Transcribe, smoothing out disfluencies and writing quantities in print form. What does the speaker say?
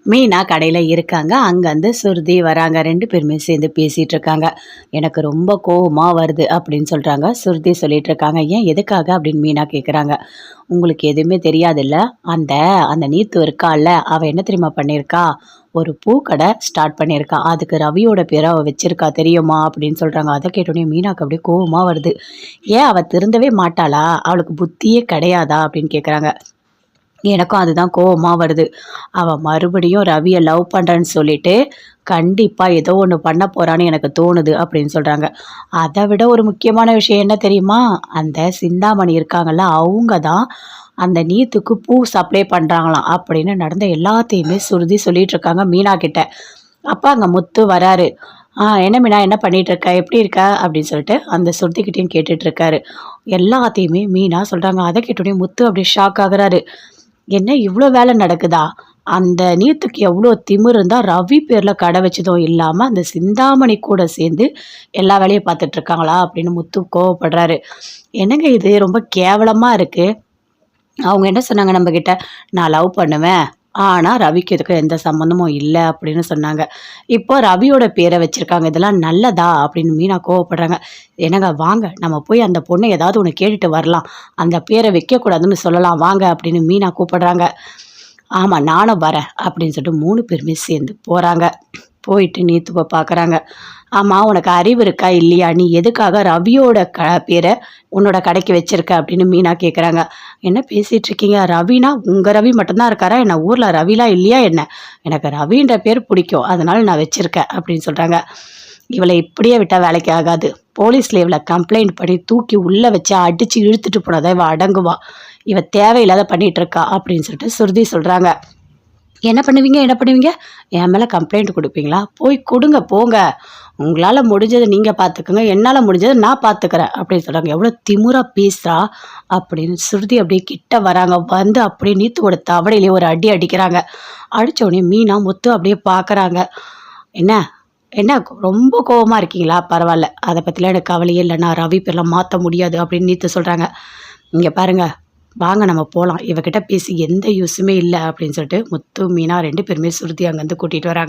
மீனா கடையில் இருக்காங்க. அங்கேருந்து சுருதி வராங்க. 2 பேருமே சேர்ந்து பேசிகிட்டு இருக்காங்க. எனக்கு ரொம்ப கோவமாக வருது அப்படின்னு சொல்கிறாங்க. சுருதி சொல்லிட்டு இருக்காங்க. ஏன் எதுக்காக அப்படின்னு மீனா கேட்குறாங்க. உங்களுக்கு எதுவுமே தெரியாதுல்ல, அந்த அந்த நீத்து இருக்கால்ல, அவள் என்ன தெரியுமா பண்ணியிருக்கா, ஒரு பூக்கடை ஸ்டார்ட் பண்ணியிருக்கா. அதுக்கு ரவியோட பேரை அவள் வச்சிருக்கா தெரியுமா அப்படின்னு சொல்கிறாங்க. அதை கேட்டோடனே மீனாக்கு அப்படியே கோவமாக வருது. ஏன் அவள் திருந்தவே மாட்டாளா, அவளுக்கு புத்தியே கிடையாதா அப்படின்னு கேட்குறாங்க. எனக்கும் அதுதான் கோவமா வருது. அவ மறுபடியும் ரவிய லவ் பண்றேன்னு சொல்லிட்டு, கண்டிப்பா ஏதோ ஒண்ணு பண்ண போறான்னு எனக்கு தோணுது அப்படின்னு சொல்றாங்க. அத விட ஒரு முக்கியமான விஷயம் என்ன தெரியுமா? அந்த சிந்தாமணி இருக்காங்கல்ல, அவங்க தான் அந்த நீத்துக்கு பூ சப்ளை பண்றாங்களாம் அப்படின்னு நடந்த எல்லாத்தையுமே சுருதி சொல்லிட்டு இருக்காங்க மீனா கிட்ட. அப்ப அங்க முத்து வராரு. என்ன மீனா என்ன பண்ணிட்டு இருக்க? எப்படி இருக்க?" அப்படின்னு சொல்லிட்டு அந்த சுருதிகிட்டயும் கேட்டுட்டு இருக்காரு. எல்லாத்தையுமே மீனா சொல்றாங்க. அத கேட்டோனே முத்து அப்படியே ஷாக் ஆகுறாரு. என்ன இவ்ளோ வேலை நடக்குதா? அந்த நீத்துக்கு எவ்ளோ திமிரு இருந்தா, ரவி பேர்ல கடை வச்சதும் இல்லாம, அந்த சிந்தாமணி கூட சேர்ந்து எல்லா வேலையும் பார்த்துட்டு இருக்காங்களா? அப்படின்னு முத்து கோவப்படுறாரு. என்னங்க இது ரொம்ப கேவலமா இருக்கு. அவங்க என்ன சொன்னாங்க நம்மகிட்ட? நான் லவ் பண்ணுவேன். ஆனா ரவிக்கு இதுக்கும் எந்த சம்மந்தமும் இல்ல அப்படின்னு சொன்னாங்க. இப்போ ரவியோட பேர வச்சிருக்காங்க. இதெல்லாம் நல்லதா? அப்படின்னு மீனா கோவப்படுறாங்க. என்னங்க வாங்க நம்ம போய் அந்த பொண்ண ஏதாவது ஒண்ணு கேட்டுட்டு வரலாம். அந்த பேர வைக்கக்கூடாதுன்னு சொல்லலாம் வாங்க அப்படின்னு மீனா கூப்பிடுறாங்க. ஆமா நானும் வரேன் அப்படின்னு சொல்லிட்டு 3 பேருமே சேர்ந்து போறாங்க. போயிட்டு நீத்துவ பார்க்குறாங்க. ஆமா உனக்கு அறிவு இருக்கா இல்லையா? நீ எதுக்காக ரவியோட பேர உன்னோட கடைக்கு வச்சிருக்க அப்படின்னு மீனா கேட்குறாங்க. என்ன பேசிட்டு இருக்கீங்க? ரவினா உங்க ரவி மட்டும் தான் இருக்காரா என்ன? ஊர்ல ரவிலாம் இல்லையா என்ன? எனக்கு ரவின்ற பேர் பிடிக்கும். அதனால நான் வச்சிருக்கேன் அப்படின்னு சொல்றாங்க. இவளை இப்படியே விட்டா வேலைக்கு ஆகாது. போலீஸ்ல இவளை கம்ப்ளைண்ட் பண்ணி தூக்கி உள்ள வச்சு அடிச்சு இழுத்துட்டு போனதா இவ அடங்குவா. இவ தேவையில்லாத பண்ணிட்டு இருக்கா அப்படின்னு சொல்லிட்டு சுருதி சொல்றாங்க. என்ன பண்ணுவீங்க? என்ன பண்ணுவீங்க? என் மேல கம்ப்ளைண்ட் குடுப்பீங்களா? போய் குடுங்க போங்க. உங்களால முடிஞ்சத நீங்க பார்த்துக்கங்க. என்னால முடிஞ்சத நான் பார்த்துக்கிறேன் அப்படின்னு சொல்றாங்க. எவ்வளோ திமிரா பேசுறா அப்படின்னு சுருதி அப்படியே கிட்ட வராங்க. வந்து அப்படியே நீத்துவோட தவடையிலேயே ஒரு அடி அடிக்கிறாங்க. அடிச்ச உடனே மீனா முத்து அப்படியே பார்க்குறாங்க. என்ன என்ன ரொம்ப கோவமா இருக்கீங்களா? பரவால்ல. அத பத்திலாம் எனக்கு கவலையே இல்ல. நான் ரவி பேர்லாம் மாத்த முடியாது அப்படின்னு நீத்து சொல்றாங்க. இங்க பாருங்க. வாங்க நம்ம போலாம். இவகிட்ட பேசி எந்த யூஸுமே இல்ல அப்படின்னு சொல்லிட்டு முத்து, மீனா 2 பேருமே சுருதி அங்கேருந்து கூட்டிட்டு வராங்க.